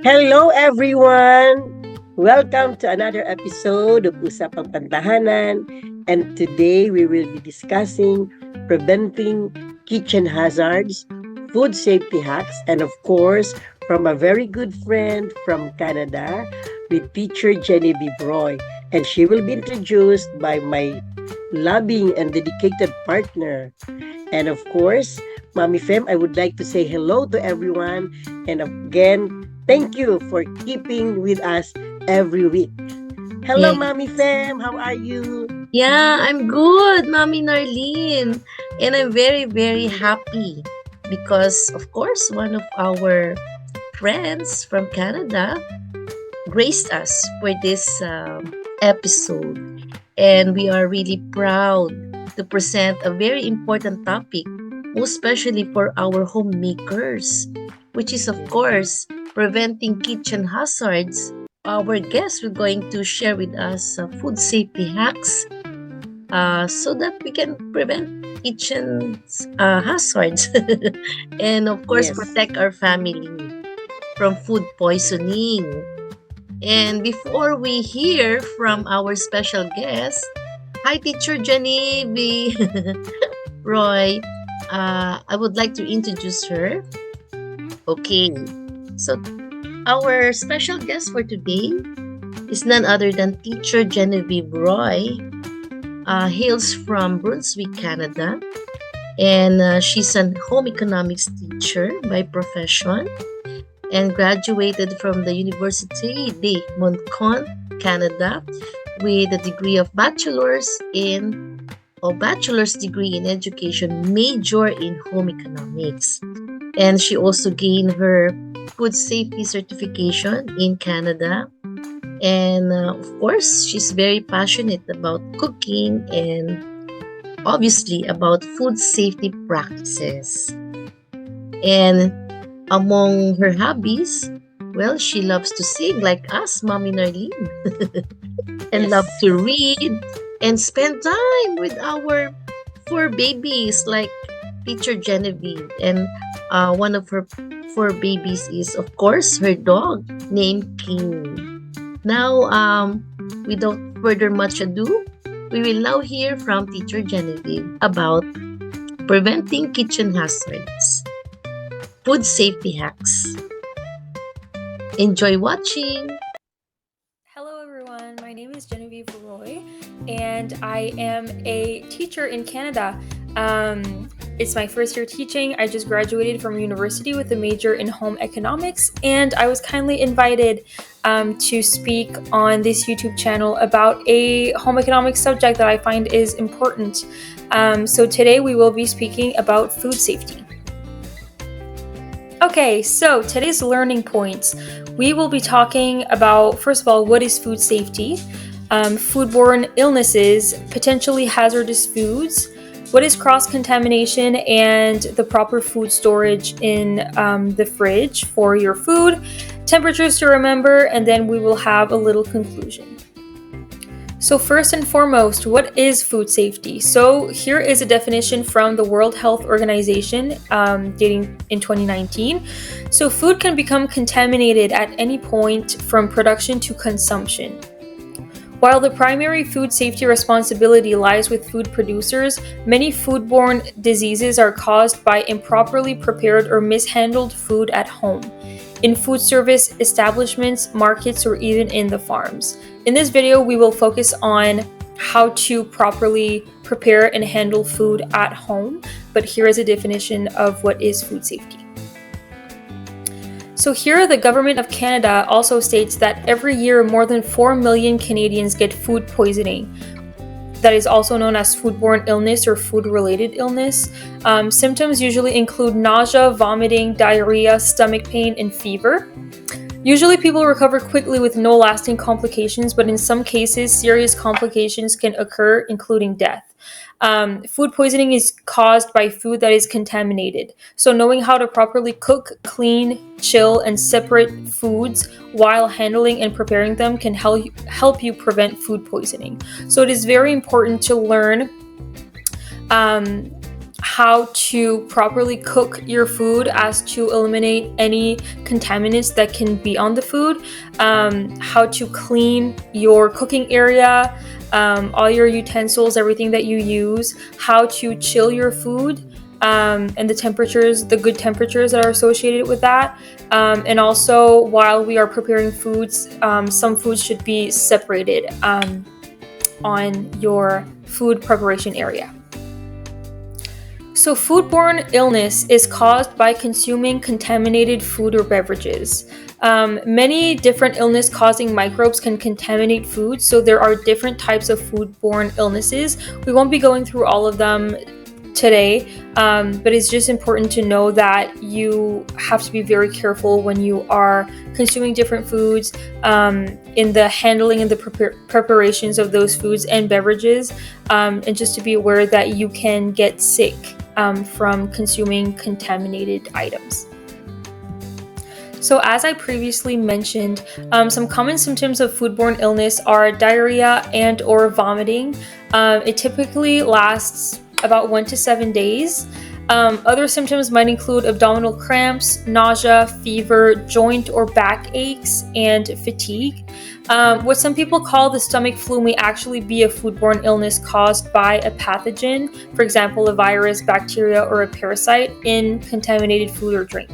Hello, everyone! Welcome to another episode of Usapang Pantahanan. And today we will be discussing preventing kitchen hazards, food safety hacks, and of course, from a very good friend from Canada with teacher Genevieve Roy. And she will be introduced by my loving and dedicated partner. And of course, Mommy Fem, I would like to say hello to everyone. And again, thank you for keeping with us every week. Hello, Yeah, Mommy Fem. How are you? yeah, I'm good, Mommy Narlene. And I'm very, very happy because, of course, one of our friends from Canada graced us for this episode. And we are really proud to present a very important topic, most especially for our homemakers, which is, of course, preventing kitchen hazards. Our guests are going to share with us food safety hacks so that we can prevent kitchen hazards and, of course, Yes. protect our family from food poisoning. And before we hear from our special guest, hi, Teacher Genevieve. Roy, I would like to introduce her. Okay, so our special guest for today is none other than Teacher Genevieve Roy. Hails from Brunswick, Canada, and she's a home economics teacher by profession and graduated from the Université de Montcalm, Canada, with a degree of bachelor's degree in education, major in home economics. And she also gained her food safety certification in Canada. And of course, she's very passionate about cooking and obviously about food safety practices. And among her hobbies, well, she loves to sing like us, Mommy Narlene, and love Yes. to read and spend time with our four babies like teacher Genevieve. And one of her four babies is, of course, her dog named King. Now, without further much ado, we will now hear from teacher Genevieve about preventing kitchen hazards, food safety hacks. Enjoy watching! Hello, everyone. My name is Genevieve Roy, and I am a teacher in Canada. It's my first year teaching. I just graduated from university with a major in home economics, and I was kindly invited to speak on this YouTube channel about a home economics subject that I find is important. So today we will be speaking about food safety. Okay, so today's learning points. We will be talking about, first of all, what is food safety, foodborne illnesses, potentially hazardous foods, what is cross-contamination, and the proper food storage in the fridge for your food, temperatures to remember, and then we will have a little conclusion. So first and foremost, what is food safety? So here is a definition from the World Health Organization dating in 2019. So food can become contaminated at any point from production to consumption. While the primary food safety responsibility lies with food producers, many foodborne diseases are caused by improperly prepared or mishandled food at home, in food service establishments, markets, or even in the farms. In this video, we will focus on how to properly prepare and handle food at home, but here is a definition of what is food safety. So here, the Government of Canada also states that every year more than 4 million Canadians get food poisoning. That is also known as foodborne illness or food-related illness. Symptoms usually include nausea, vomiting, diarrhea, stomach pain, and fever. Usually people recover quickly with no lasting complications, but in some cases, serious complications can occur, including death. Food poisoning is caused by food that is contaminated. So knowing how to properly cook, clean, chill, and separate foods while handling and preparing them can help you prevent food poisoning. So it is very important to learn how to properly cook your food as to eliminate any contaminants that can be on the food, how to clean your cooking area, all your utensils, everything that you use, how to chill your food, and the temperatures, the good temperatures that are associated with that. And also, while we are preparing foods, some foods should be separated on your food preparation area. So foodborne illness is caused by consuming contaminated food or beverages. Many different illness-causing microbes can contaminate food, so there are different types of foodborne illnesses. We won't be going through all of them today, but it's just important to know that you have to be very careful when you are consuming different foods, in the handling and the preparations of those foods and beverages, and just to be aware that you can get sick from consuming contaminated items. So as I previously mentioned, some common symptoms of foodborne illness are diarrhea and or vomiting. It typically lasts about 1 to 7 days. Other symptoms might include abdominal cramps, nausea, fever, joint or back aches, and fatigue. What some people call the stomach flu may actually be a foodborne illness caused by a pathogen, for example, a virus, bacteria, or a parasite in contaminated food or drink.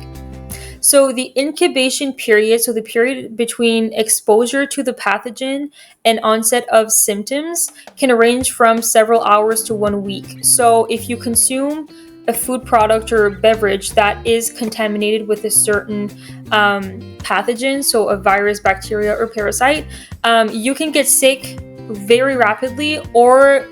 So the incubation period, so the period between exposure to the pathogen and onset of symptoms, can range from several hours to 1 week. So if you consume a food product or beverage that is contaminated with a certain pathogen, so a virus, bacteria, or parasite, you can get sick very rapidly or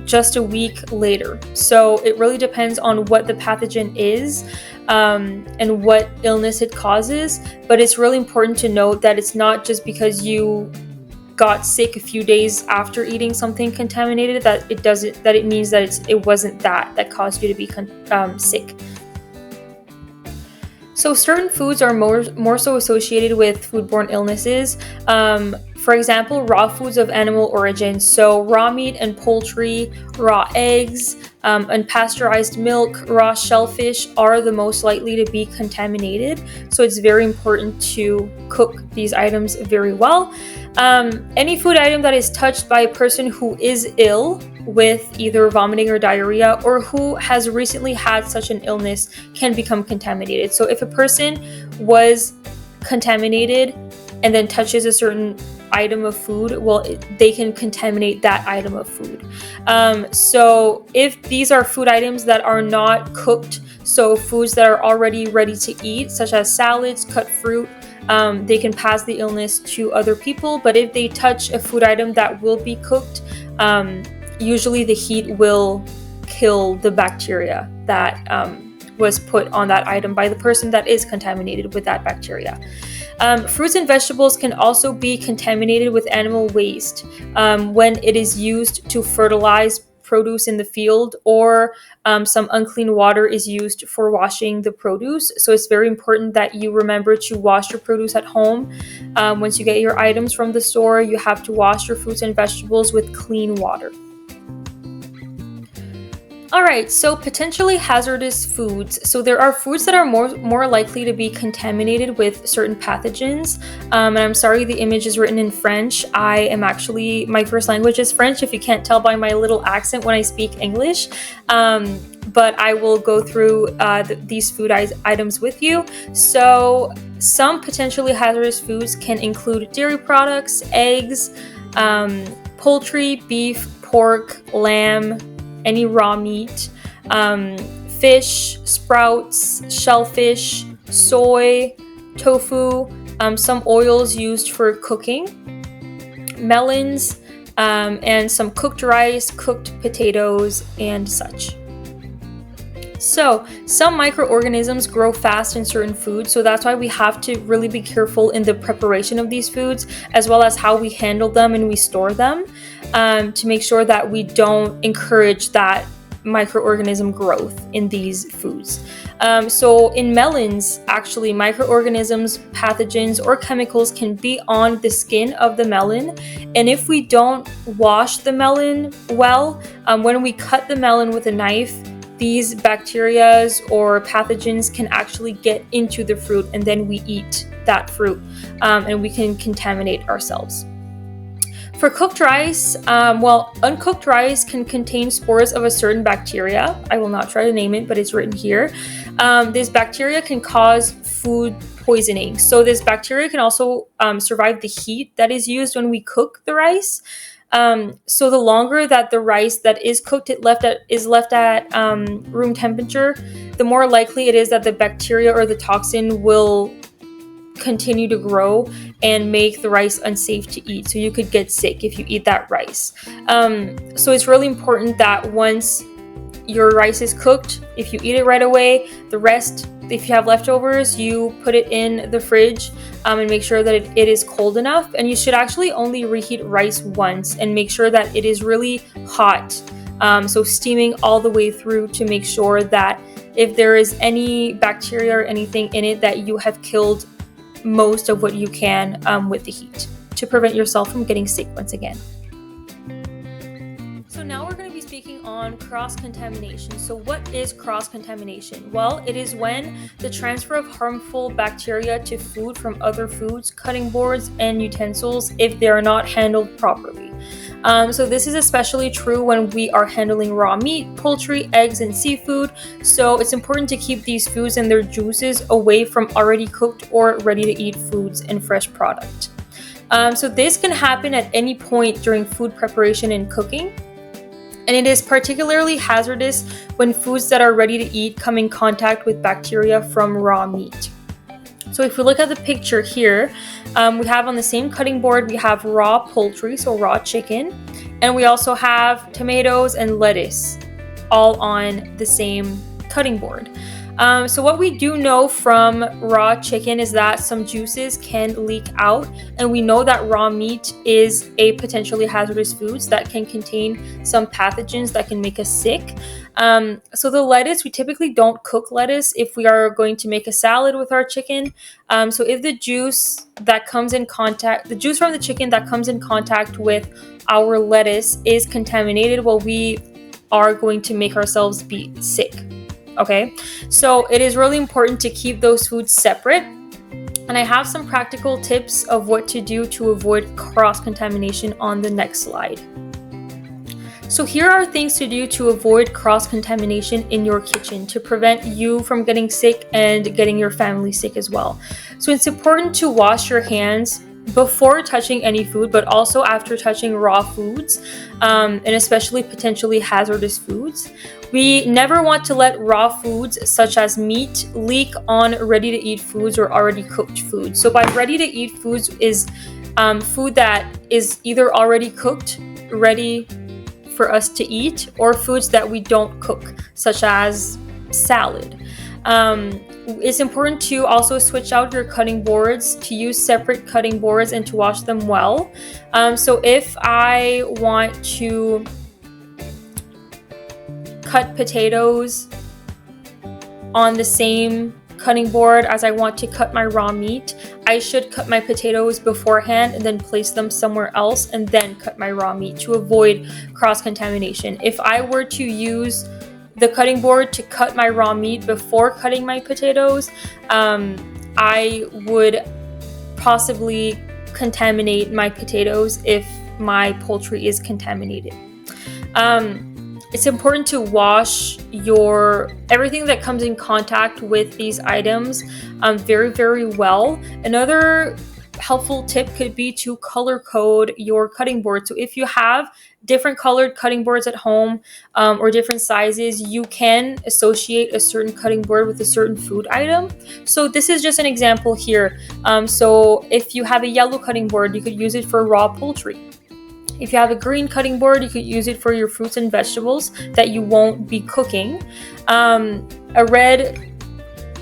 just a week later. So it really depends on what the pathogen is, and what illness it causes. But it's really important to note that it's not just because you got sick a few days after eating something contaminated that it means that it wasn't that caused you to be sick. So certain foods are more so associated with foodborne illnesses. For example, raw foods of animal origin. So raw meat and poultry, raw eggs, unpasteurized milk, raw shellfish are the most likely to be contaminated. So it's very important to cook these items very well. Any food item that is touched by a person who is ill with either vomiting or diarrhea, or who has recently had such an illness, can become contaminated. So if a person was contaminated and then touches a certain item of food, well, they can contaminate that item of food. So if these are food items that are not cooked, so foods that are already ready to eat, such as salads, cut fruit, they can pass the illness to other people. But if they touch a food item that will be cooked, usually the heat will kill the bacteria that was put on that item by the person that is contaminated with that bacteria. Fruits and vegetables can also be contaminated with animal waste when it is used to fertilize produce in the field, or some unclean water is used for washing the produce. So it's very important that you remember to wash your produce at home. Once you get your items from the store, you have to wash your fruits and vegetables with clean water. All right, so potentially hazardous foods. So there are foods that are more likely to be contaminated with certain pathogens. And I'm sorry, the image is written in French. My first language is French, if you can't tell by my little accent when I speak English. But I will go through these food items with you. So some potentially hazardous foods can include dairy products, eggs, poultry, beef, pork, lamb, any raw meat, fish, sprouts, shellfish, soy, tofu, some oils used for cooking, melons, and some cooked rice, cooked potatoes, and such. So some microorganisms grow fast in certain foods, so that's why we have to really be careful in the preparation of these foods, as well as how we handle them and we store them, to make sure that we don't encourage that microorganism growth in these foods. So in melons, actually, microorganisms, pathogens, or chemicals can be on the skin of the melon. And if we don't wash the melon well, when we cut the melon with a knife, these bacterias or pathogens can actually get into the fruit, and then we eat that fruit, and we can contaminate ourselves. For cooked rice, uncooked rice can contain spores of a certain bacteria. I will not try to name it, but it's written here. This bacteria can cause food poisoning. So this bacteria can also survive the heat that is used when we cook the rice. So the longer that the rice that is cooked is left at room temperature, the more likely it is that the bacteria or the toxin will continue to grow and make the rice unsafe to eat. So you could get sick if you eat that rice. So it's really important that once your rice is cooked, if you eat it right away, the rest, if you have leftovers, you put it in the fridge and make sure that it is cold enough. And you should actually only reheat rice once and make sure that it is really hot. So steaming all the way through to make sure that if there is any bacteria or anything in it, that you have killed most of what you can with the heat to prevent yourself from getting sick once again. So now we're going to be speaking on cross-contamination. So what is cross-contamination? Well, it is when the transfer of harmful bacteria to food from other foods, cutting boards, and utensils if they are not handled properly. So this is especially true when we are handling raw meat, poultry, eggs, and seafood. So it's important to keep these foods and their juices away from already cooked or ready-to-eat foods and fresh product. So this can happen at any point during food preparation and cooking. And it is particularly hazardous when foods that are ready to eat come in contact with bacteria from raw meat. So if we look at the picture here, we have on the same cutting board, we have raw poultry, so raw chicken, and we also have tomatoes and lettuce all on the same cutting board. So what we do know from raw chicken is that some juices can leak out, and we know that raw meat is a potentially hazardous food that can contain some pathogens that can make us sick. So the lettuce, we typically don't cook lettuce if we are going to make a salad with our chicken. So if the juice from the chicken that comes in contact with our lettuce is contaminated, well, we are going to make ourselves be sick. Okay, so it is really important to keep those foods separate. And I have some practical tips of what to do to avoid cross-contamination on the next slide. So here are things to do to avoid cross-contamination in your kitchen to prevent you from getting sick and getting your family sick as well. So it's important to wash your hands before touching any food, but also after touching raw foods, and especially potentially hazardous foods. We never want to let raw foods such as meat leak on ready-to-eat foods or already cooked foods. So by ready-to-eat foods is food that is either already cooked, ready for us to eat, or foods that we don't cook, such as salad. It's important to also switch out your cutting boards, to use separate cutting boards and to wash them well. So if I want to cut potatoes on the same cutting board as I want to cut my raw meat, I should cut my potatoes beforehand and then place them somewhere else and then cut my raw meat to avoid cross-contamination. If I were to use the cutting board to cut my raw meat before cutting my potatoes, I would possibly contaminate my potatoes if my poultry is contaminated. It's important to wash everything that comes in contact with these items very, very well. Another helpful tip could be to color code your cutting board. So if you have different colored cutting boards at home or different sizes, you can associate a certain cutting board with a certain food item. So this is just an example here. So if you have a yellow cutting board, you could use it for raw poultry. If you have a green cutting board, you could use it for your fruits and vegetables that you won't be cooking. A red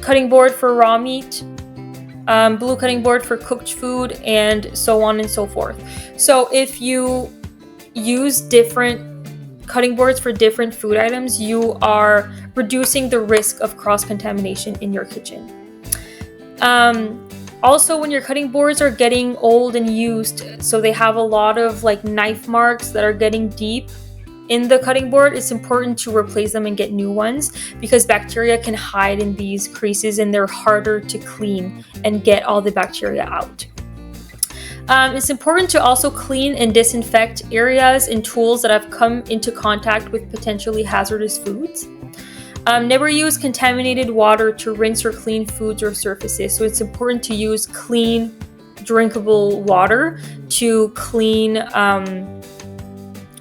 cutting board for raw meat, blue cutting board for cooked food, and so on and so forth. So if you use different cutting boards for different food items, you are reducing the risk of cross-contamination in your kitchen. Also, when your cutting boards are getting old and used, so they have a lot of like knife marks that are getting deep, in the cutting board, it's important to replace them and get new ones because bacteria can hide in these creases and they're harder to clean and get all the bacteria out. It's important to also clean and disinfect areas and tools that have come into contact with potentially hazardous foods. Never use contaminated water to rinse or clean foods or surfaces. So it's important to use clean, drinkable water to clean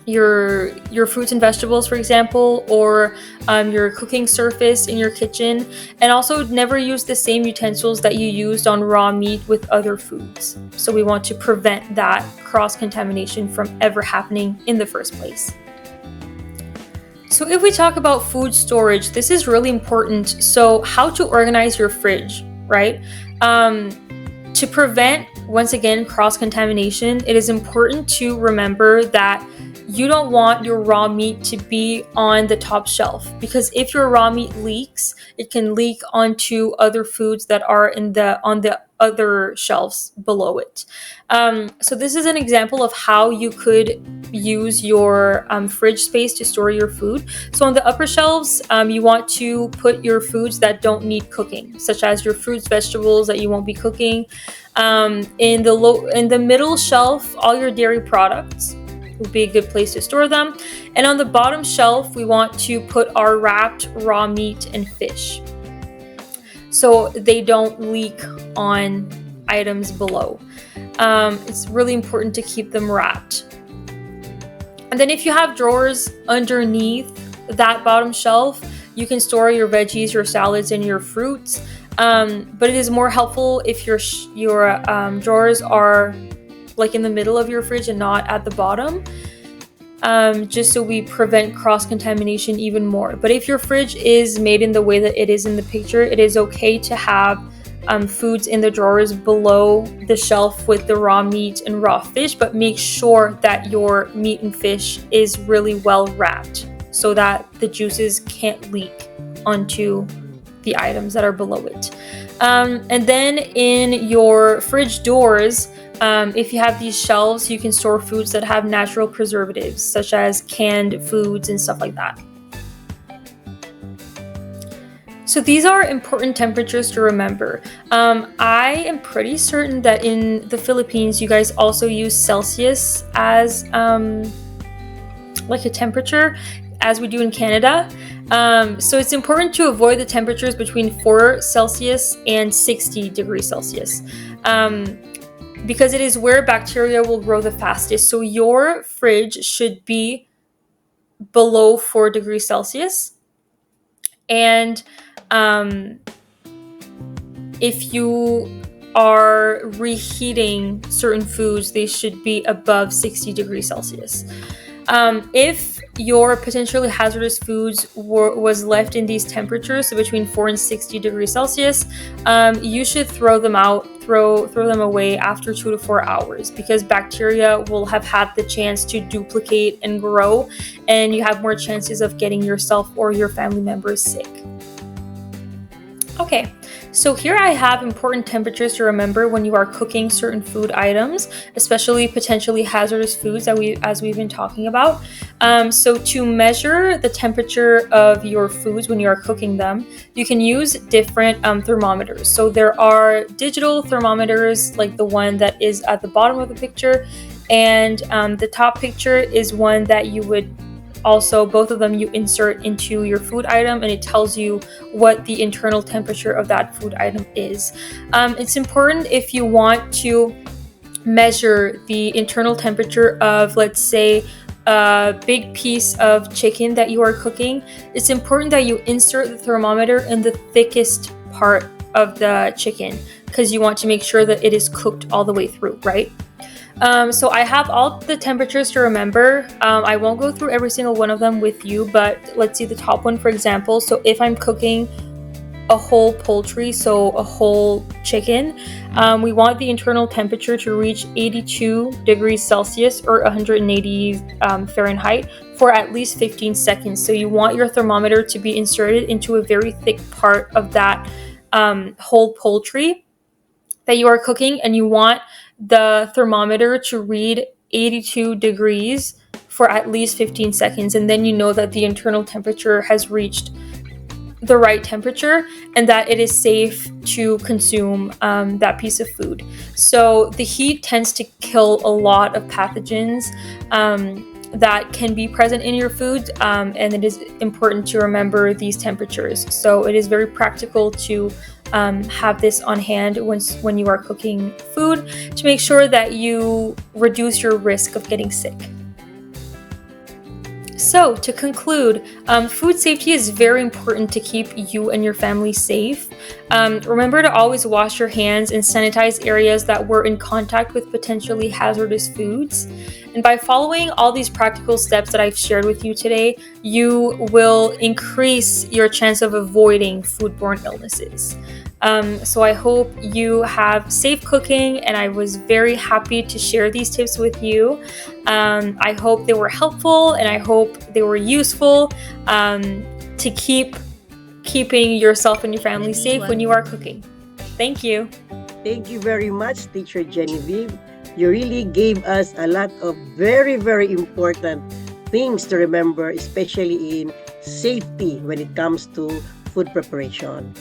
your fruits and vegetables, for example, or your cooking surface in your kitchen. And also never use the same utensils that you used on raw meat with other foods. So we want to prevent that cross-contamination from ever happening in the first place. So if we talk about food storage, this is really important. So how to organize your fridge, right? To prevent, once again, cross-contamination, it is important to remember that you don't want your raw meat to be on the top shelf because if your raw meat leaks, it can leak onto other foods that are on the other shelves below it. So this is an example of how you could use your fridge space to store your food. So on the upper shelves, you want to put your foods that don't need cooking, such as your fruits, vegetables that you won't be cooking. In the middle shelf, all your dairy products would be a good place to store them. And on the bottom shelf, we want to put our wrapped raw meat and fish so they don't leak on items below. It's really important to keep them wrapped. And then if you have drawers underneath that bottom shelf, you can store your veggies, your salads, and your fruits. But it is more helpful if your drawers are like in the middle of your fridge and not at the bottom, just so we prevent cross-contamination even more. But if your fridge is made in the way that it is in the picture, it is okay to have foods in the drawers below the shelf with the raw meat and raw fish, but make sure that your meat and fish is really well wrapped so that the juices can't leak onto the items that are below it. And then in your fridge doors, if you have these shelves, you can store foods that have natural preservatives, such as canned foods and stuff like that. So these are important temperatures to remember. I am pretty certain that in the Philippines, you guys also use Celsius as like a temperature, as we do in Canada. So it's important to avoid the temperatures between 4 Celsius and 60 degrees Celsius. Because it is where bacteria will grow the fastest. So your fridge should be below 4 degrees Celsius. And if you are reheating certain foods, they should be above 60 degrees Celsius. If your potentially hazardous foods was left in these temperatures, so between 4 and 60 degrees Celsius, you should throw them out, throw them away after 2 to 4 hours, because bacteria will have had the chance to duplicate and grow, and you have more chances of getting yourself or your family members sick. Okay, so here I have important temperatures to remember when you are cooking certain food items, especially potentially hazardous foods as we've been talking about. So to measure the temperature of your foods when you are cooking them, you can use different thermometers. So there are digital thermometers, like the one that is at the bottom of the picture, and the top picture is one that you would also, both of them you insert into your food item, and it tells you what the internal temperature of that food item is. It's important if you want to measure the internal temperature of, let's say, a big piece of chicken that you are cooking. It's important that you insert the thermometer in the thickest part of the chicken, because you want to make sure that it is cooked all the way through, right? So I have all the temperatures to remember. I won't go through every single one of them with you, but let's see the top one, for example. So if I'm cooking a whole poultry, so a whole chicken, we want the internal temperature to reach 82 degrees Celsius or 180 Fahrenheit for at least 15 seconds. So you want your thermometer to be inserted into a very thick part of that whole poultry that you are cooking, and you want the thermometer to read 82 degrees for at least 15 seconds, and then you know that the internal temperature has reached the right temperature and that it is safe to consume that piece of food. So the heat tends to kill a lot of pathogens that can be present in your food, and it is important to remember these temperatures. So it is very practical to have this on hand when you are cooking food to make sure that you reduce your risk of getting sick. So, to conclude, food safety is very important to keep you and your family safe. Remember to always wash your hands and sanitize areas that were in contact with potentially hazardous foods. And by following all these practical steps that I've shared with you today, you will increase your chance of avoiding foodborne illnesses. So I hope you have safe cooking, and I was very happy to share these tips with you. I hope they were helpful, and I hope they were useful to keeping yourself and your family safe when you are cooking. Thank you. Thank you very much, Teacher Genevieve. You really gave us a lot of very, very important things to remember, especially in safety when it comes to food preparation.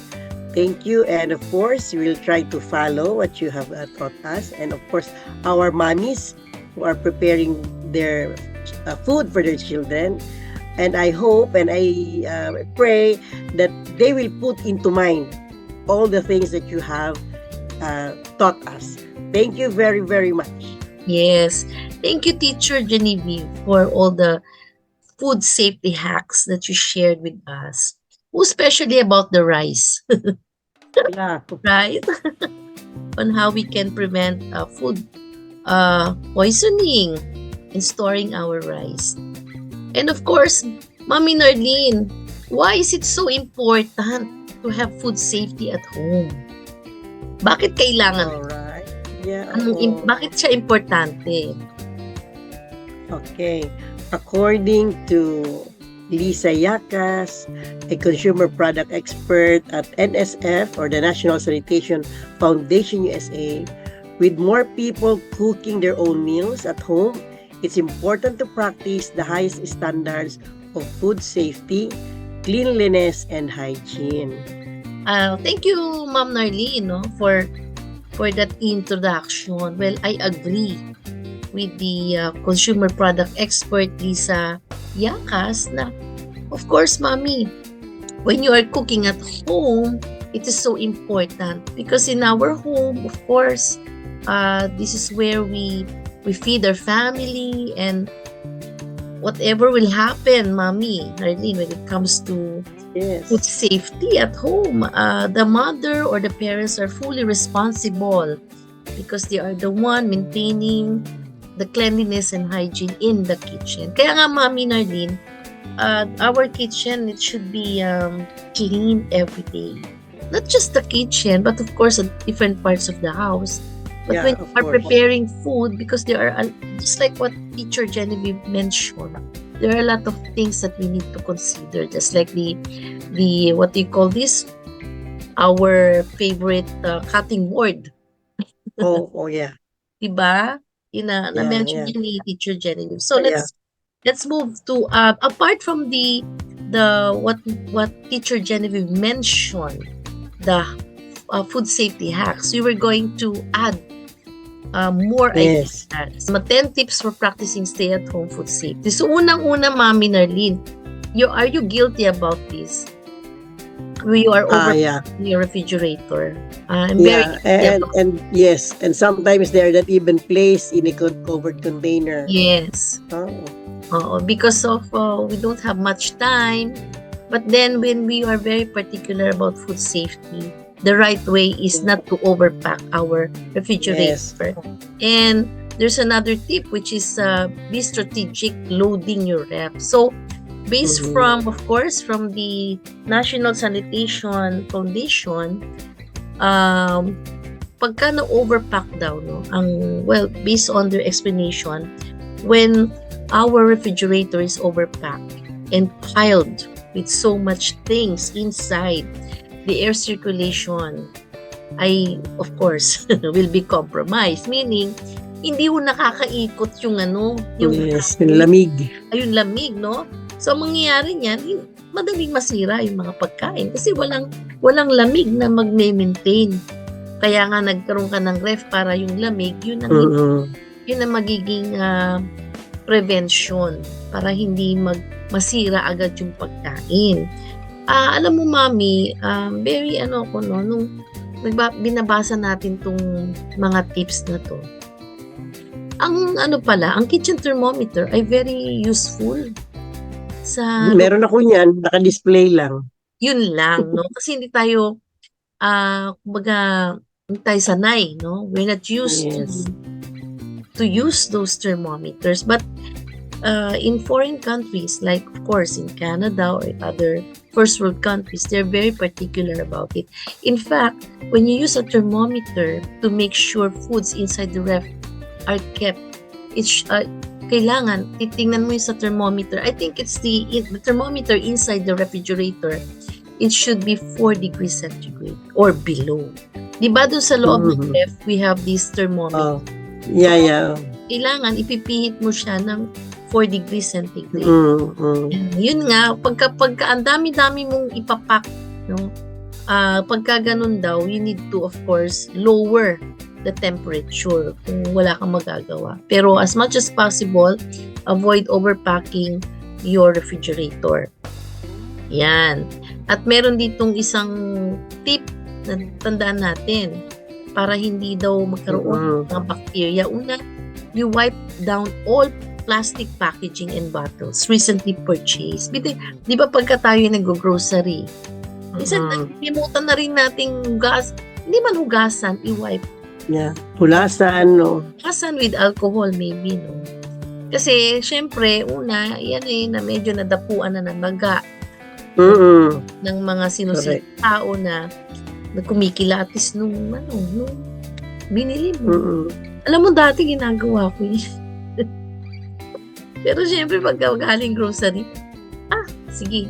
Thank you. And of course, we will try to follow what you have taught us. And of course, our mommies who are preparing their food for their children. And I hope and I pray that they will put into mind all the things that you have taught us. Thank you very, very much. Yes. Thank you, Teacher Genevieve, for all the food safety hacks that you shared with us, especially about the rice, Yeah. right? On how we can prevent food poisoning in storing our rice. And of course, Mommy Nardine, why is it so important to have food safety at home? Bakit kailangan? Alright. Yeah. Bakit siya importante? Okay. According to Lisa Yakas, a consumer product expert at NSF, or the National Sanitation Foundation USA, with more people cooking their own meals at home, it's important to practice the highest standards of food safety, cleanliness, and hygiene. Thank you, Ma'am Narlene, for that introduction. Well, I agree with the consumer product expert Lisa Yakas na, of course, Mommy, when you are cooking at home, it is so important because in our home, of course, this is where we feed our family, and whatever will happen, Mommy Narlene, when it comes to food safety at home, the mother or the parents are fully responsible because they are the one maintaining the cleanliness and hygiene in the kitchen. Kaya nga, Mommy Narlene, our kitchen, it should be clean every day. Not just the kitchen, but of course, at different parts of the house. But when you are preparing food, because there are, just like what Teacher Genevieve mentioned, there are a lot of things that we need to consider. Just like the what do you call this? Our favorite cutting board. Oh yeah. Diba? Na-mention niya ni Teacher Genevieve. So let's move to apart from the what Teacher Genevieve mentioned, the food safety hacks, we were going to add more ideas. 10 tips for practicing stay-at-home food safety. So unang-una, Mommy Narlene, are you guilty about this? You are over your refrigerator. I'm and yes, and sometimes they're not even placed in a covered container. Yes. Because of we don't have much time. But then when we are very particular about food safety, the right way is not to overpack our refrigerator. Yes. And there's another tip, which is be strategic loading your ref. So based from, of course, from the National Sanitation Foundation, pagka na-overpack daw, based on their explanation, when our refrigerator is overpacked and piled with so much things inside, the air circulation, of course, will be compromised. Meaning, hindi ho nakakaikot yung yung Yes, yung lamig. ayun lamig, no? So, ang mangyayari niyan, madaling masira yung mga pagkain kasi walang lamig na mag-maintain. Kaya nga nagkaroon ka ng ref para yung lamig, yun ang magiging prevention para hindi masira agad yung pagkain. Alam mo, Mami, very ako, no, nung binabasa natin tong mga tips na to. Ang ang kitchen thermometer ay very useful sa Meron ako niyan, naka-display lang. yun lang, no? Kasi hindi tayo kumbaga hindi tayo sanay, no? We're not used Yes. to use those thermometers. But in foreign countries, like of course in Canada or other first world countries, they're very particular about it. In fact, when you use a thermometer to make sure foods inside the ref are kept, it's kailangan titingnan mo yung sa thermometer. I think it's the thermometer inside the refrigerator. It should be 4 degrees centigrade or below. Di ba doon sa loob ng ref, we have this thermometer. Yeah. Kailangan ipipihit mo siya ng 4 degrees centigrade. Yun nga, pagka ang dami-dami mong ipapak, no? Pagka ganun daw, you need to, of course, lower the temperature kung wala kang magagawa. Pero as much as possible, avoid overpacking your refrigerator. Yan. At meron ditong isang tip na tandaan natin para hindi daw magkaroon ng bacteria. Una, you wipe down all plastic packaging and bottles recently purchased. Di ba pagka tayo nag-grocery, minsan nalimutan na rin nating hindi man hugasan, i-wipe. Yeah. Hulasan, no? Hulasan with alcohol maybe, no? Kasi, syempre, una, yan na medyo nadapuan na ng baga ng mga sinusilang tao na kumikilatis nung binili mo. Alam mo, dati ginagawa ko yun. Pero syempre, pagka galing grocery, sige,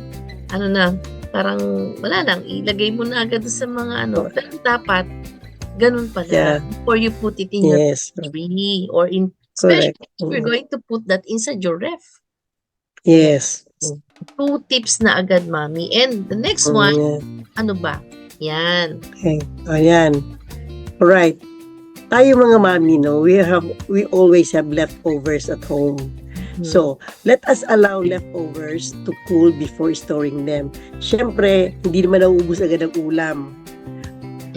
parang wala lang, ilagay mo na agad sa mga pero dapat, ganun pala, before you put it in your refrigerator or especially if you're going to put that inside your ref. Yes. 2 tips na agad, Mami. And the next one, ano ba? Yan. Okay. Ayan. Alright. Tayo mga mami, no, we always have leftovers at home. So, let us allow leftovers to cool before storing them. Siyempre, hindi naman nauubos agad ang ulam.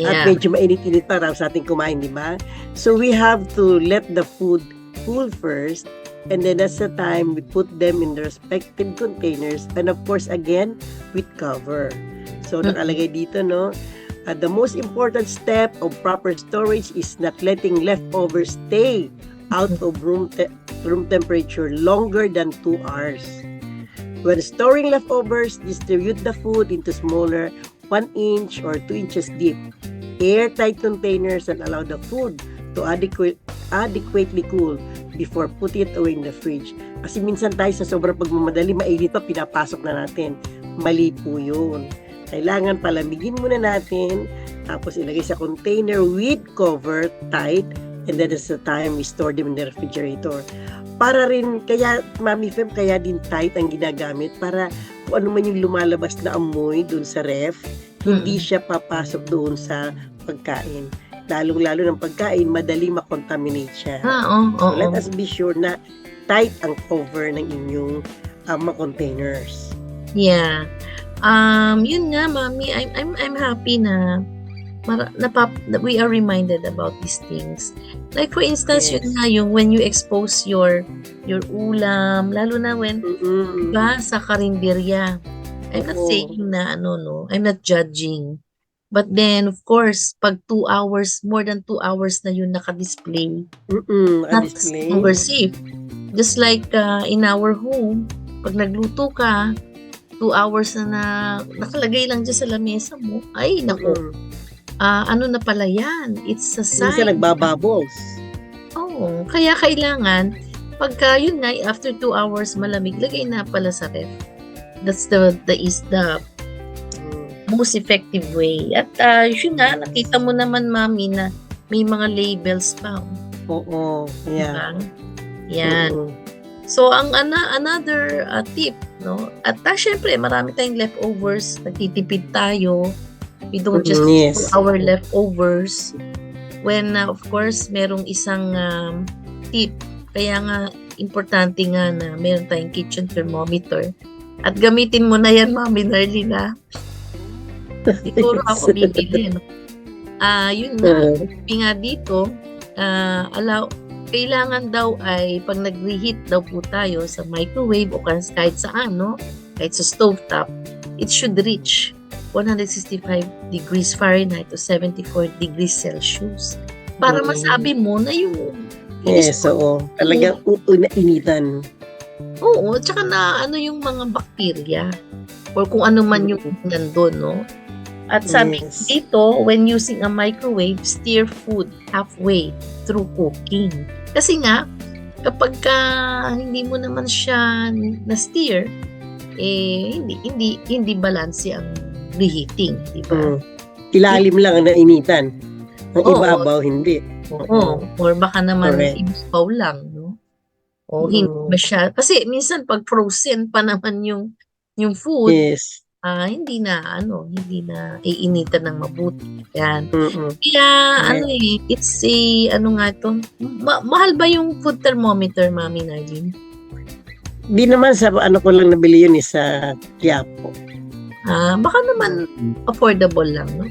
At medyo mainit-init pa raw sa ating kumain, di ba? So, we have to let the food cool first. And then that's the time we put them in the respective containers. And of course, again, with cover. So, nakalagay dito, no? The most important step of proper storage is not letting leftovers stay out of room temperature longer than 2 hours. When storing leftovers, distribute the food into smaller 1 inch or 2 inches deep airtight containers and allow the food to adequately cool before putting it away in the fridge. Kasi minsan tayo sa sobrang pagmamadali, mainit pa, pinapasok na natin. Mali po yun. Kailangan palamigin muna natin, tapos ilagay sa container with cover tight, and then at the time we store them in the refrigerator. Para rin, kaya Mami Fem, kaya din tight ang ginagamit para kung ano man yung lumalabas na amoy dun sa ref, hindi siya papasok doon sa pagkain. Lalong-lalo ng pagkain, madali makontaminate siya. So let us be sure na tight ang cover ng inyong mga containers. Yeah. Yun nga, Mami, I'm happy na we are reminded about these things. Like for instance, yun nga yung when you expose your ulam, lalo na when ba sa karinderya. I'm not saying na I'm not judging. But then, of course, pag 2 hours, more than 2 hours na yun naka-display, that's longer safe. Just like in our home, pag nagluto ka, 2 hours na nakalagay lang dyan sa lamesa mo, ay, nako. Ano na pala yan? It's a sign. Minsan nagbabubbles. Oo. Kaya kailangan, pagka yun nga, after 2 hours malamig, lagay na pala sa ref. That's the most effective way. At yun nga, nakita mo naman, Mami, na may mga labels pa. Oo. Yeah. Diba? Yan. Mm. So, ang another tip, no? At syempre, marami tayong leftovers. Nagtitipid tayo. We don't just Yes. throw our leftovers. When, of course, merong isang tip. Kaya nga, importante nga na meron tayong kitchen thermometer. At gamitin mo na yan, Mami Narlina. Siguro ako bibili. No? Yun nga. Sabi nga dito, kailangan daw ay pag nag-reheat daw po tayo sa microwave o kahit saan, no? Kahit sa stovetop, it should reach 165 degrees Fahrenheit o 74 degrees Celsius. Para masabi mo na yung Yes, oo. Talagang initan. Oo, tsaka na yung mga bakterya or kung ano man yung nandun, no? At sabi dito, when using a microwave, stir food halfway through cooking. Kasi nga, kapag hindi mo naman siya na-steer, hindi balanse ang reheating, di ba? Ilalim lang ang nainitan. Ang ibabaw, hindi. Oo. Or baka naman ibabaw lang, no? O hindi masyado. Kasi minsan pag frozen pa naman yung food, yes. hindi na iinitan ng mabuti. Yan. Kaya it's mahal ba yung food thermometer, Mami Narlene? Di naman sa ko lang nabili yun sa Quiapo. Baka naman affordable lang, no?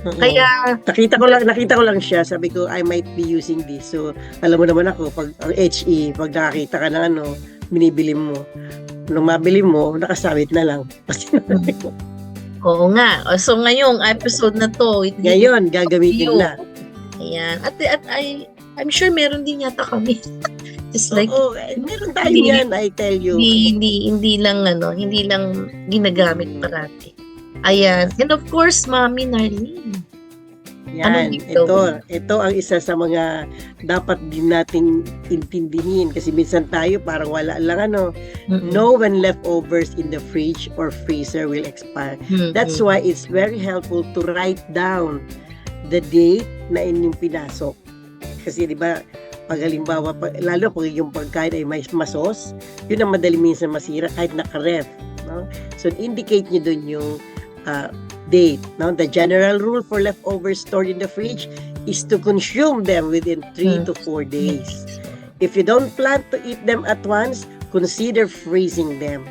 Kaya nakita ko lang siya, sabi ko I might be using this. So alam mo naman ako pag ang HE, pag nakakita ka ng binibili mo. Nung mabili mo, nakasabit na lang. Oo nga. So ngayong episode na to, ngayon gagamitin na. Ayan. At I'm sure meron din yata kami. Just like meron tayo yan, I tell you. Hindi lang ginagamit parati. Ayan. And of course, Mami Narlene. Yan, ito ang isa sa mga dapat din nating intindihin kasi minsan tayo parang wala lang know when leftovers in the fridge or freezer will expire. That's why it's very helpful to write down the date na inyong pinasok. Kasi di ba pag halimbawa, lalo pag yung pagkain ay may masos, yun ang madali minsan masira kahit naka-ref. No? So indicate nyo dun yung date. No? The general rule for leftovers stored in the fridge is to consume them within 3 to 4 days. If you don't plan to eat them at once, consider freezing them.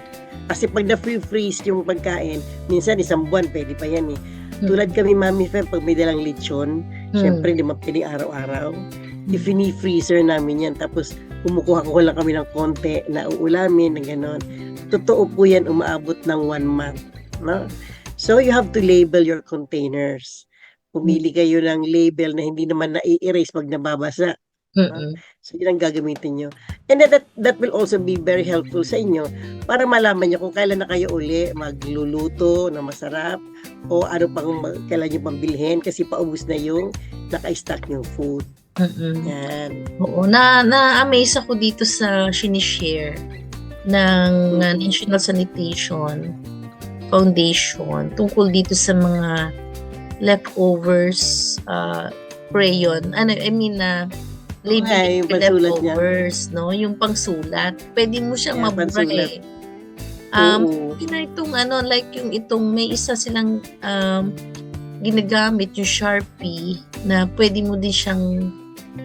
Kasi pag na-freeze yung pagkain, minsan isang buwan, pwede pa yan eh. Tulad kami, Mami Fem, pag may dalang lechon, syempre hindi mapiling araw-araw. I-freezer namin yan. Tapos, kumukuha ko lang kami ng konti na uulamin, na gano'n. Totoo po yan, umaabot ng 1 month. No? So, you have to label your containers. Pumili kayo ng label na hindi naman na-erase pag nababasa. So, yun ang gagamitin nyo. And that will also be very helpful sa inyo para malaman nyo kung kailan na kayo uli magluluto na masarap o ano pang kailan nyo pang bilhin kasi paubos na yung naka-stock yung food. Yan. Oo, na-amaze ako dito sa sinishare ng National Sanitation Foundation tungkol dito sa mga leftovers crayon. Labeling leftovers, no? Yung pangsulat. Pwede mo siyang mabura eh. Itong may isa silang ginagamit yung Sharpie na pwede mo din siyang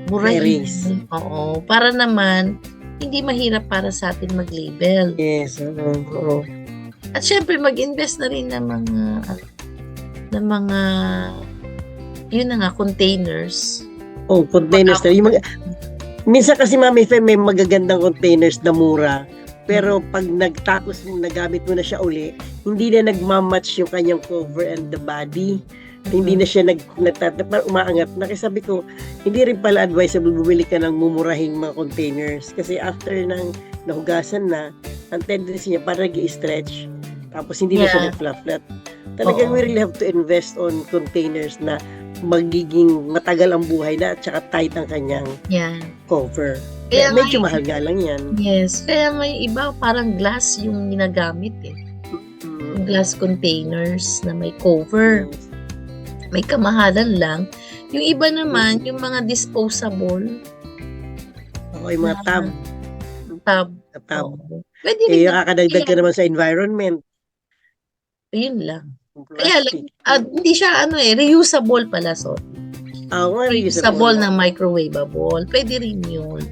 burahin. Oo. Para naman hindi mahirap para sa atin mag-label. Yes. At syempre mag-invest na rin ng mga yun na nga, containers. Containers na. Minsan kasi Mami Fem, may magagandang containers na mura. Pero pag nagamit mo na siya uli, hindi na nagmamatch yung kanyang cover and the body. Hindi na siya umaangat. Sabi ko, hindi rin pala advisable bumili ka ng mumurahing mga containers. Kasi after nang nahugasan na, ang tendency niya para nag-i-stretch. Tapos hindi na siya nag-flat. Talagang we really have to invest on containers na magiging matagal ang buhay na at saka tight ang kanyang cover. Kaya medyo mahal nga lang yan. Yes. Kaya nga yung iba parang glass yung ginagamit eh. Glass containers na may cover. May kamahalan lang. Yung iba naman, yung mga disposable Oo, yung mga tab. Tab. Tab. Oo. Pwede rin naman. Nakakadagdag ka Kaya, naman sa environment. yun lang. Yung Kaya lang, plastic. hindi siya reusable pala. So, Nga, reusable reusable. na microwavable. Pwede rin yun.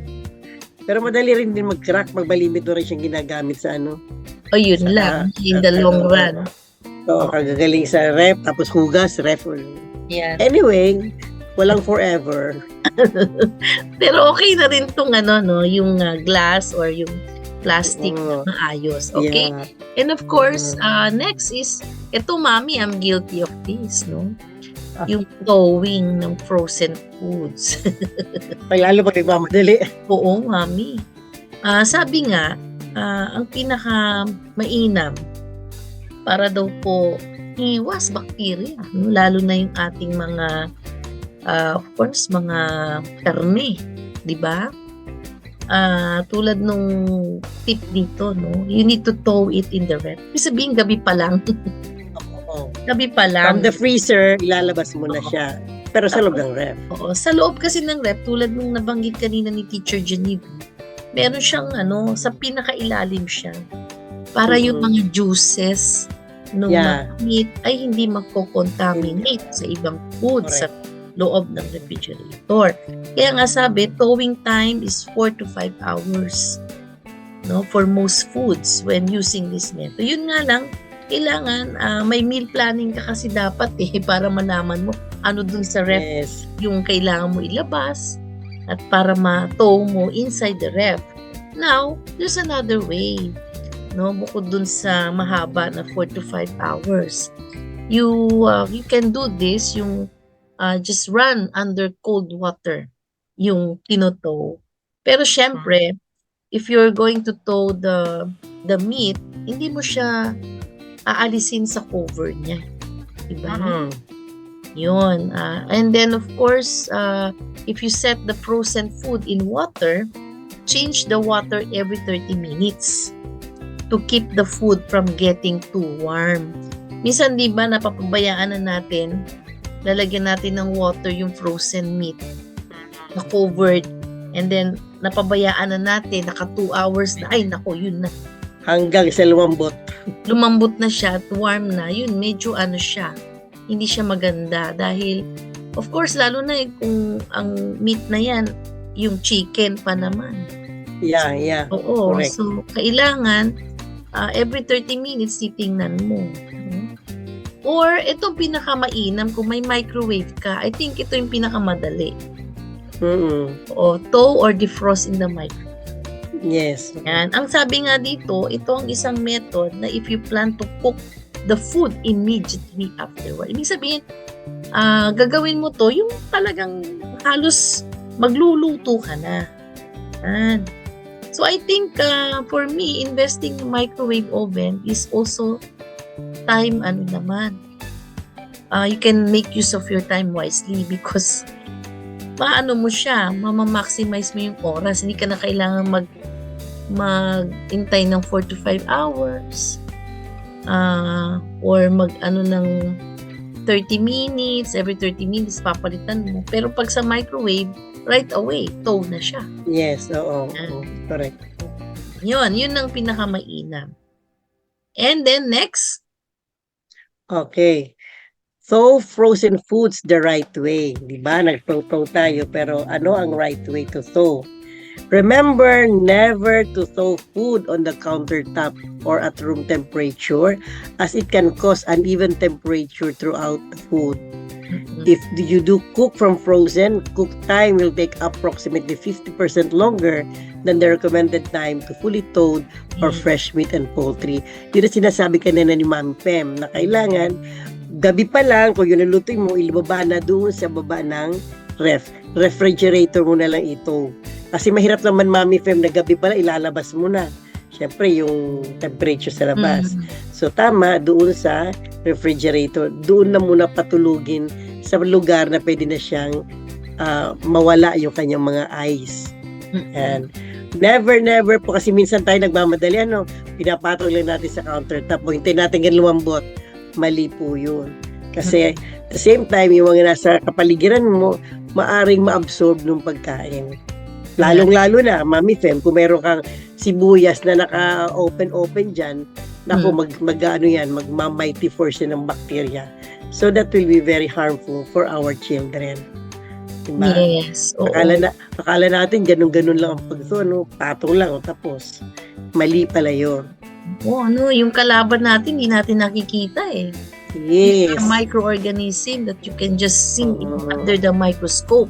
Pero madali rin din mag-crack, magbalimit mo rin siyang ginagamit sa ano. O yun Sa, lang, in the long run. Oo, kagagaling sa ref, tapos hugas, ref. Yan. Anyway, walang forever. Pero okay na rin tong yung glass or yung plastic na maayos. Okay? Yeah. And of course, next is, ito mami, I'm guilty of this, no? Yung towing ng frozen foods. Lalo pag nagmamadali. Oo, mami. Sabi nga, ang pinaka mainam para daw po iwas bacteria, no? Lalo na yung ating mga of course mga karne, 'di ba? Tulad nung tip dito, no? You need to thaw it in the ref. Ibig sabihin gabi pa lang. Gabi pa lang. From the freezer, ilalabas mo na siya. Pero sa loob ng ref. Oo, sa loob kasi ng ref, tulad nung nabanggit kanina ni Teacher Genevieve, meron siyang sa pinakailalim siya. Para yung mga juices nung meat ay hindi magko-contaminate sa ibang food sa loob ng refrigerator. Kaya nga sabi, thawing time is 4 to 5 hours, no, for most foods when using this method. Yun nga lang, kailangan may meal planning ka kasi dapat para malaman mo ano dun sa ref yung kailangan mo ilabas at para ma-thaw mo inside the ref. Now, there's another way, no, bukod dun sa mahaba na 4 to 5 hours. You can do this, yung just run under cold water yung tinotow. Pero syempre, if you're going to thaw the meat, hindi mo siya aalisin sa cover niya. Diba? Yun. And then of course, if you set the frozen food in water, change the water every 30 minutes to keep the food from getting too warm. Minsan di ba napapabayaan na natin, lalagyan natin ng water yung frozen meat na covered, and then napabayaan na natin, naka 2 hours na, ay nako, yun na. Hanggang sa lumambot. Lumambot na siya at warm na, yun, medyo siya, hindi siya maganda dahil, of course, lalo na kung ang meat na yan, yung chicken pa naman. Yeah. Oo, correct. So kailangan, every 30 minutes, titingnan mo. Or, itong pinakamainam, kung may microwave ka, I think ito yung pinakamadali. O, thaw or defrost in the microwave. Yes. Yan. Ang sabi nga dito, ito ang isang method na if you plan to cook the food immediately afterward. Ibig sabihin, gagawin mo to, yung talagang halos magluluto ka na. Yan. So, I think, for me, investing in microwave oven is also time, naman. You can make use of your time wisely because paano mo siya, mamamaximize mo yung oras. Hindi ka na kailangan mag-intay ng 4 to 5 hours or ng 30 minutes, every 30 minutes papalitan mo. Pero pag sa microwave, right away, thaw na siya. Yes, oo. Correct. Yun ang pinakamainam. And then next, okay. So, frozen foods the right way. Diba? Nag-thaw tayo, pero ano ang right way to thaw? Remember never to thaw food on the countertop or at room temperature as it can cause uneven temperature throughout the food. If you do cook from frozen, cook time will take approximately 50% longer than the recommended time to fully thawed or fresh meat and poultry. Yun ang sinasabi kanina ni Ma'am Pem na kailangan gabi pa lang, kung yun ang lutuin mo, ilababa na doon sa baba ng refrigerator mo na lang ito. Kasi mahirap naman, Mami Fem, na gabi pa lang, ilalabas mo na. Siyempre, yung temperature sa labas. So, tama, doon sa refrigerator, doon na muna patulugin sa lugar na pwede na siyang mawala yung kanyang mga ice. And never po, kasi minsan tayo nagmamadali, pinapatong lang natin sa countertop, o hintayin natin ganun lumambot. Mali po yun. Kasi at the same time, yung mga nasa kapaligiran mo, maaring ma-absorb ng pagkain. Lalong-lalo na, Mami Fem, kung meron kang sibuyas na naka-open dyan, naku, magma-mighty force yan ng bacteria. So that will be very harmful for our children. Diba? Yes. Oo. Akala natin ganun-ganun lang ang pagto, no? Patong lang, tapos. Mali pala yun. Yung kalaban natin, hindi natin nakikita eh. Yes. A microorganism that you can just see under the microscope.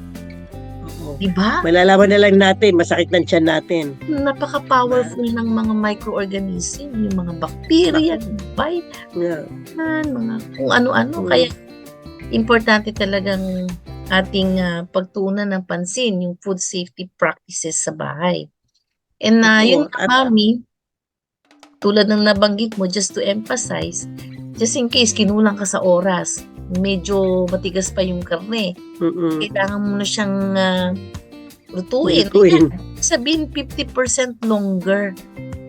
Diba? Malalaman na lang natin, masakit ng tiyan natin. Napaka-powerful ng mga microorganism, yung mga bacteria, Yeah. mga kung ano-ano. Kaya, importante talagang ating pagtuunan ng pansin, yung food safety practices sa bahay. And yun nga, Mami, tulad ng nabanggit mo, just to emphasize, just in case kinulang ka sa oras, medyo matigas pa yung karne, kailangan mo na siyang lutuin. Sabihin 50% longer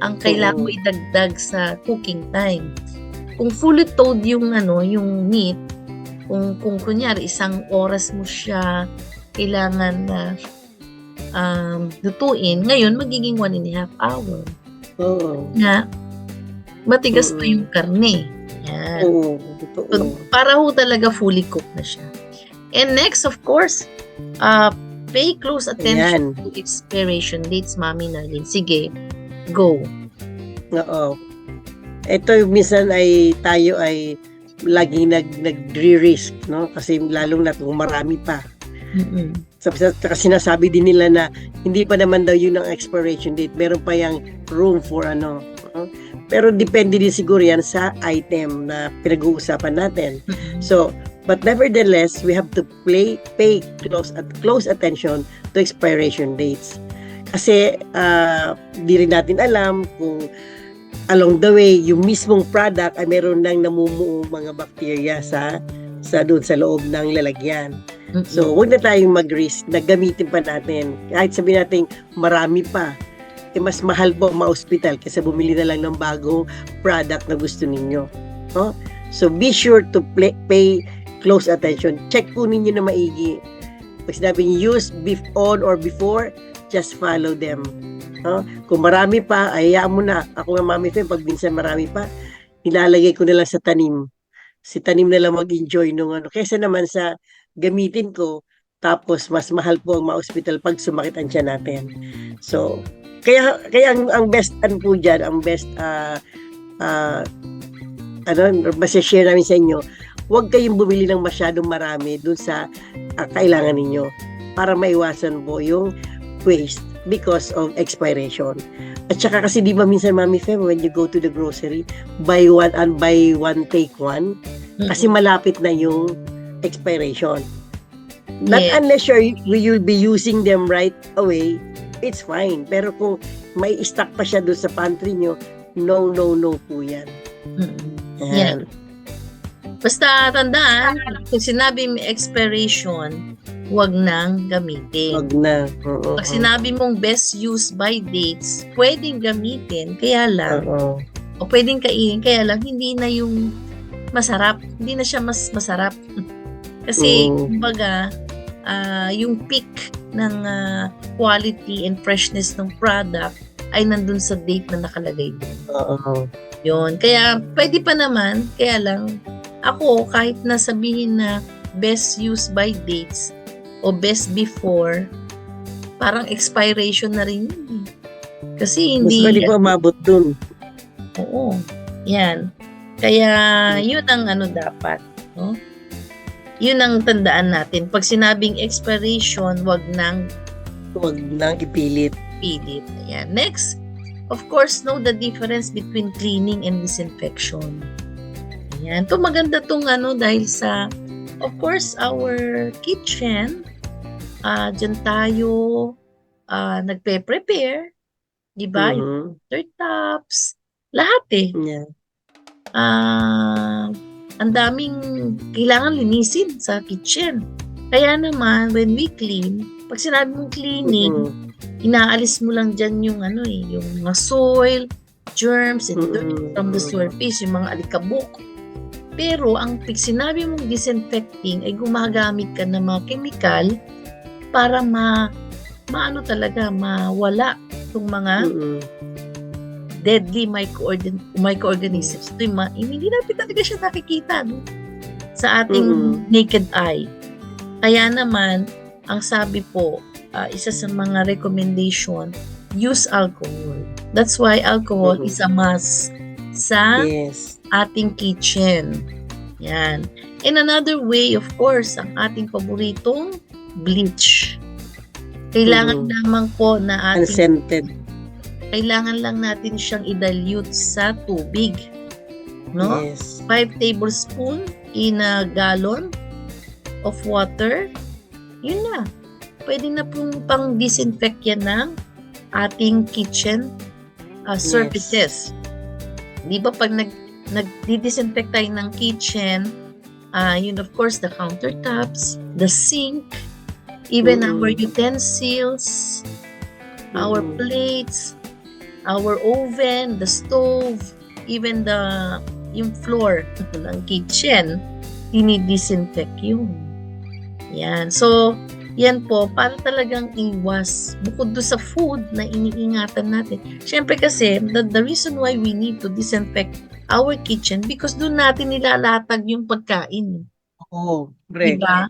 ang kailangan mo idagdag sa cooking time. Kung fully thawed yung meat, kung kunyari 1 oras mo siya kailangan na lutuin, ngayon magiging 1.5 hour. Na matigas pa yung karne. Yan. So, para ho talaga fully cooked na siya. And next, of course, pay close attention to expiration dates, Mami Narlene. Sige, go. Oo. Ito minsan tayo ay laging nag-risk, no? Kasi lalong na kung marami pa. Kasi sinasabi din nila na hindi pa naman daw yun ang expiration date. Meron pa yung room for pero depende din siguro yan sa item na pinag-uusapan natin. So, but nevertheless, we have to pay close attention to expiration dates. Kasi di rin natin alam kung along the way, yung mismong product ay meron nang namumuong mga bacteria sa doon sa loob ng lalagyan. So, huwag na tayong mag-risk na gamitin pa natin. Kahit sabihin natin marami pa, mas mahal po ma-hospital kaysa bumili na lang ng bagong product na gusto ninyo. So, be sure to pay close attention. Check po ninyo na maigi. Pag sinabing use on or before, just follow them. Kung marami pa, hayaan mo na. Ako nga, Mami Fem, pag minsan marami pa, nilalagay ko na lang sa tanim. Si tanim na lang mag-enjoy nung Kesa naman sa gamitin ko, tapos mas mahal po ang ma-hospital pag sumakit ang tiyan natin. So, kaya ang best po dyan, ang best share namin sa inyo, huwag kayong bumili ng masyadong marami dun sa kailangan ninyo para maiwasan po yung waste because of expiration. At saka kasi di ba minsan, Mami Fem, when you go to the grocery, buy one take one, kasi malapit na yung expiration. Not unless you'll be using them right away, it's fine. Pero kung may stock pa siya doon sa pantry nyo, no po yan. Yan. Basta tandaan, kung sinabi may expiration, huwag nang gamitin. Huwag na. Pag sinabi mong best use by dates, pwedeng gamitin, kaya lang, o pwedeng kainin, kaya lang, hindi na yung masarap. Hindi na siya mas masarap. Kasi, kumbaga, yung peak ng quality and freshness ng product ay nandun sa date na nakalagay doon. Yun. Kaya, pwede pa naman, kaya lang, ako, kahit na sabihin na best use by dates o best before, parang expiration na rin yun. Kasi hindi... Mas pwede pa umabot dun. Oo. Yan. Kaya, yun ang dapat. No? Yun ang tandaan natin. Pag sinabing expiration, wag nang ipilit. Ayan. Next, of course, know the difference between cleaning and disinfection. Ayan. Ito maganda tong dahil sa, of course, our kitchen, dyan tayo nagpe-prepare, di ba? Yung countertops, lahat eh. Yeah. Ang daming kailangan linisin sa kitchen. Kaya naman, when we clean, pag sinabi mong cleaning, inaalis mo lang dyan yung yung mga soil, germs, and dirt from the surface, yung mga alikabok. Pero, pag sinabi mong disinfecting, ay gumagamit ka ng mga chemical para maano talaga, mawala itong mga deadly microorganisms. Ito hindi natin talaga siya nakikita, no? Sa ating naked eye. Kaya naman, ang sabi po, isa sa mga recommendation, use alcohol. That's why alcohol is a must sa ating kitchen. Yan. And another way, of course, ang ating paboritong bleach. Kailangan lamang po na unscented. Kailangan lang natin siyang i-dilute sa tubig. No? Yes. 5 tablespoon in a gallon of water. Yun na. Pwede na pong pang-disinfect yan ng ating kitchen surfaces. Di ba pag nag-disinfect tayo ng kitchen, yun of course, the countertops, the sink, even our utensils, our plates, our oven, the stove, even yung floor ng kitchen, dinidisinfect yun. Yan. So, yan po, para talagang iwas. Bukod do sa food na iniingatan natin. Siyempre kasi, the reason why we need to disinfect our kitchen because doon natin nilalatag yung pagkain. Oh, correct. Diba?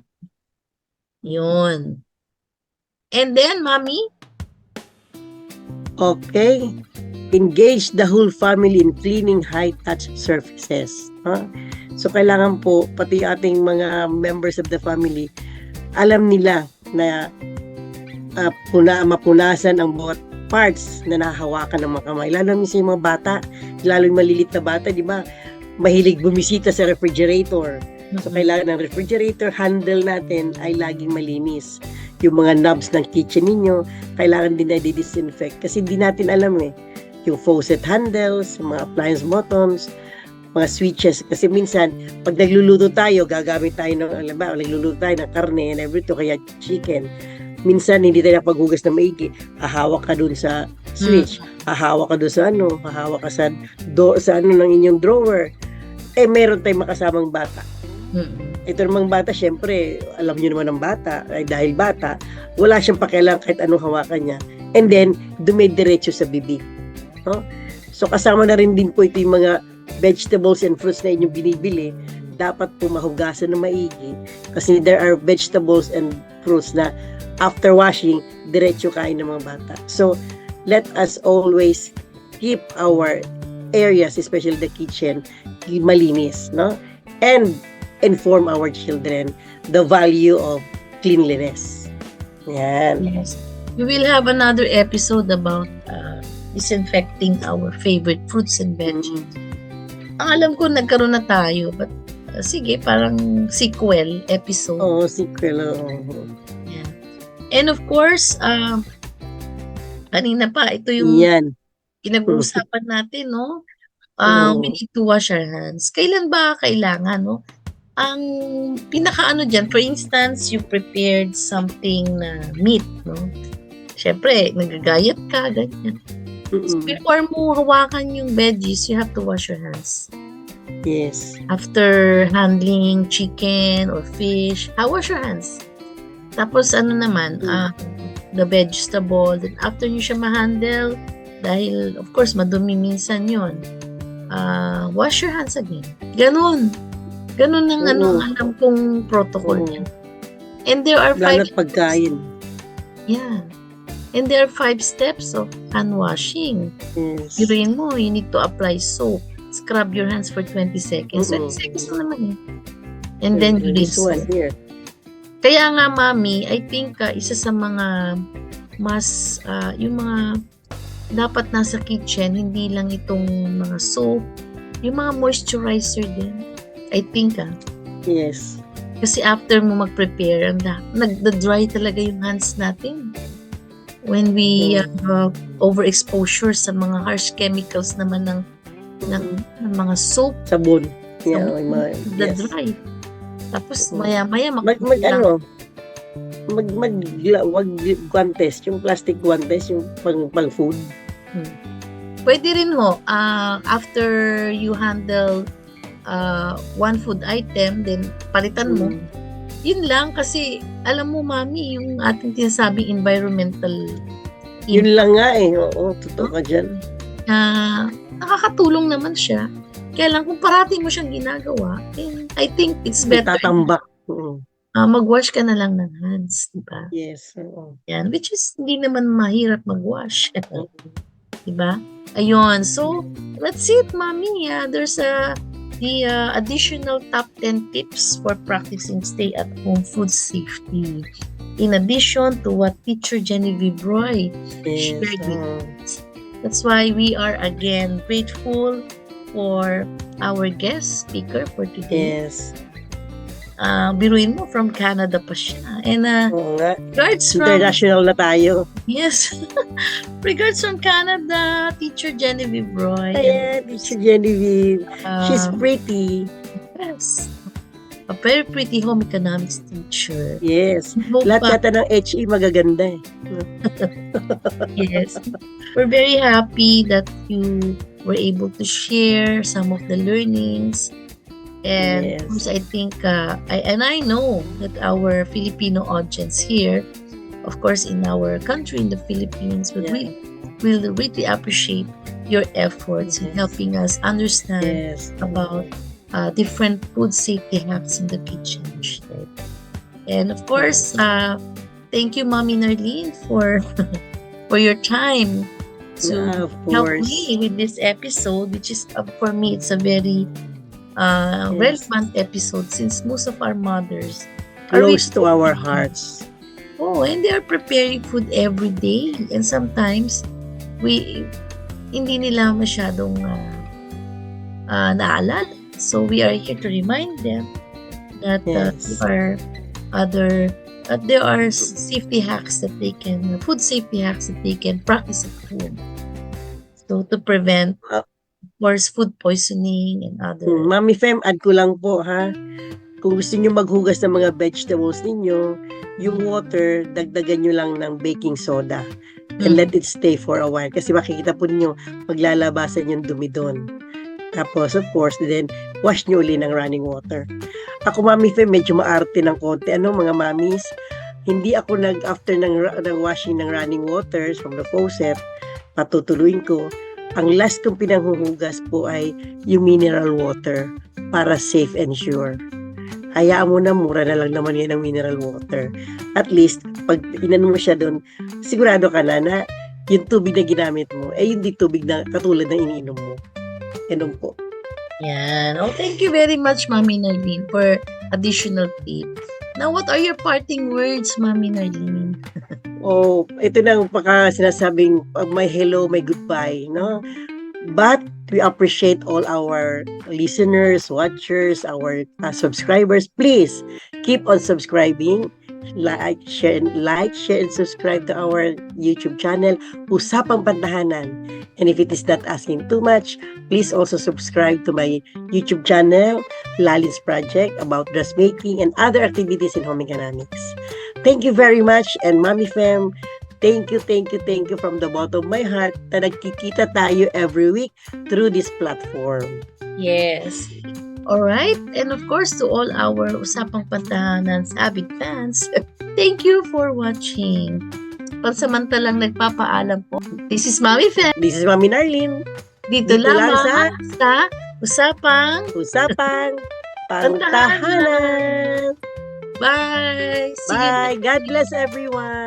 Yun. And then, Mami? Okay. Engage the whole family in cleaning high-touch surfaces. So, kailangan po, pati ating mga members of the family, alam nila na mapunasan ang bawat parts na nahahawakan ng mga kamay. Lalo sa mga bata, lalo yung malilit na bata, di ba? Mahilig bumisita sa refrigerator. So, kailangan ng refrigerator handle natin ay laging malinis. Yung mga knobs ng kitchen ninyo, kailangan din na di-disinfect. Kasi hindi natin alam yung faucet handles, mga appliance buttons, mga switches. Kasi minsan, pag nagluluto tayo, gagamit tayo nagluluto tayo ng karne and everything, kaya chicken. Minsan, hindi tayo napaghugas na maigi. Hahawak ka dun sa switch. Hahawak ka dun sa hahawak ka sa ng inyong drawer. Meron tayong makasamang bata. Ito namang bata, syempre, alam nyo naman ng bata, dahil bata, wala siyang pakialam kahit anong hawakan niya. And then, dumidiretso sa bibig. No? So, kasama na rin din po ito yung mga vegetables and fruits na inyong binibili. Dapat po mahugasan na maigi. Kasi there are vegetables and fruits na after washing, diretso kain ng mga bata. So, let us always keep our areas, especially the kitchen, malinis. No? And inform our children the value of cleanliness. Yan. Yes. We will have another episode about disinfecting our favorite fruits and veggies. Ang alam ko, nagkaroon na tayo, but sige, parang sequel episode. Oo, sequel. Yeah. And of course, kanina pa, ito yung pinag-uusapan natin, no? We need to wash our hands. Kailan ba kailangan, no? Ang pinaka dyan, for instance, you prepared something na meat, no? Siyempre, nagagayat ka, ganyan. So, before mo hawakan yung veggies, you have to wash your hands. Yes. After handling chicken or fish, wash your hands. Tapos naman, the vegetable, then after nyo siya ma-handle, dahil of course madumi minsan yun, wash your hands again. Ganun ang alam kong protocol niya. And there are 5 pagkain. Yeah. And there are 5 steps of hand washing. Yes. Biruin mo, you need to apply soap. Scrub your hands for 20 seconds. 20 seconds na naman And then you rinse. Kaya nga, Mami, I think isa sa mga mas, yung mga dapat nasa kitchen, hindi lang itong mga soap, yung mga moisturizer din. I think, Yes. Kasi after mo mag-prepare, nagda-dry talaga yung hands natin. When we overexposure sa mga harsh chemicals naman ng mga soap, Sabon. dry. Tapos maya-maya wag guantes, yung plastic guantes, yung pang food. Pwede rin after you handle one food item, then palitan mo, yun lang kasi alam mo mami, yung ating tinasabing environmental Yun lang nga eh. Oo, totoo ka dyan. nakakatulong naman siya. Kaya lang kung parati mo siyang ginagawa, I think it's better Tatambak. Oo. mag-wash ka na lang ng hands, di ba? Yes. Oo. Yan, which is hindi naman mahirap mag-wash. Oo. Diba? Ayun. So, let's see it, Mami. There's the additional top 10 tips for practicing stay-at-home food safety. In addition to what Teacher Genevieve Roy shared with us. That's why we are again grateful for our guest speaker for today. Yes. Biruin mo, from Canada pa siya. And Oo nga. regards from... International na tayo. Yes. Regards from Canada, Teacher Genevieve Roy. Ayan, Teacher Genevieve. She's pretty. Yes. A very pretty home economics teacher. Yes. Hope, Lahat yata ng HE magaganda eh. yes. We're very happy that you were able to share some of the learnings. And Yes. of course, I think, I know that our Filipino audience here, of course, in our country, in the Philippines, will really appreciate your efforts in Yes. helping us understand Yes. about different food safety hacks in the kitchen. And of course, thank you, Mommy Narlene, for for your time to Of help course. me with this episode, which is for me, it's a very relevant episode since most of our mothers are Close to our hearts. Oh, and they are preparing food every day. And sometimes, hindi nila masyadong naalala. So, we are here to remind them that Yes. there are safety hacks that they can, food safety hacks that they can practice at home. So, to prevent, of course, food poisoning and other. Mami Fem, add ko lang po ha. Kung gusto niyo maghugas ng mga vegetables ninyo, yung water, dagdagan nyo lang ng baking soda. And let it stay for a while. Kasi makikita po ninyo, maglalabasan yung dumi doon. Tapos, of course, then, wash nyo uli ng running water. Ako, Mami Fem, medyo maarte ng konti. Mga mamis? Hindi ako after ng washing ng running waters from the faucet, patutuloyin ko. Ang last kong pinanghuhugas po ay yung mineral water para safe and sure. Hayaan mo na, mura na lang naman yan ang mineral water. At least, pag inanon mo siya doon, sigurado ka na yung tubig na ginamit mo, hindi tubig na katulad ng iniinom mo. Ganun po. Yan. Oh, thank you very much, Mami Narlene, for additional tips. Now, what are your parting words, Mami Narlene? Ito na ang sinasabing may hello, may goodbye, no? But we appreciate all our listeners, watchers, our subscribers. Please keep on subscribing. Like, share, and subscribe to our YouTube channel, Usapang Pantahanan. And if it is not asking too much, please also subscribe to my YouTube channel, Lalin's Project, about dressmaking and other activities in home economics. Thank you very much, and Mami Fem, thank you from the bottom of my heart na nagkikita tayo every week through this platform. Yes. All right. And of course, to all our Usapang Pantahanan's avid fans, thank you for watching. Pansamantalang nagpapaalam po. This is Mami Fem. This is Mami Narlene. Dito lamang sa Usapang Pantahanan. Bye. Bye. God bless everyone.